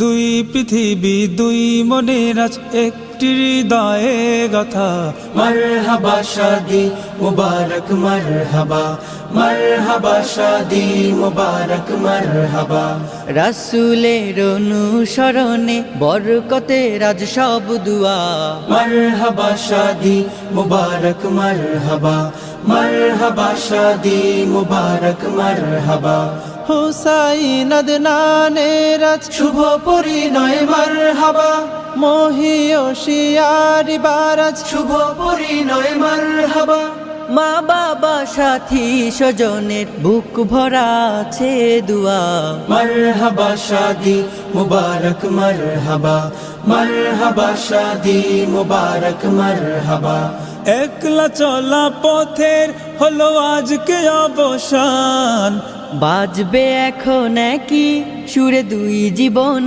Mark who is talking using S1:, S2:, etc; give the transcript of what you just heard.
S1: দুই পৃথিবী দুই মনের আজ একটি হৃদয়ে গাথা।
S2: মারহাবা শাদি মুবারক মারহাবা, মারহাবা শাদি মুবারক মারহাবা।
S3: রাসূলের অনুসরণে বরকতের আজ সব দুয়া।
S2: মারহাবা শাদি মুবারক মারহাবা, মারহাবা শাদি মুবারক মারহাবা।
S1: হুসাইন আদনানের আজ
S2: শুভ পরিণয় মারহাবা,
S1: মহিয়সিয়ারি বারাজ
S2: শুভ পরিণয় মারহাবা।
S3: মা বাবা সাথী স্বজনের বুক ভরা আছে দুয়া।
S2: মারহাবা শাদি মুবারক মারহাবা, মারহাবা শাদি মুবারক মারহাবা।
S1: একলা চলা পথের হলো আজকে অবসান।
S3: বাজবে এখন কি সুরে দুই জীবনে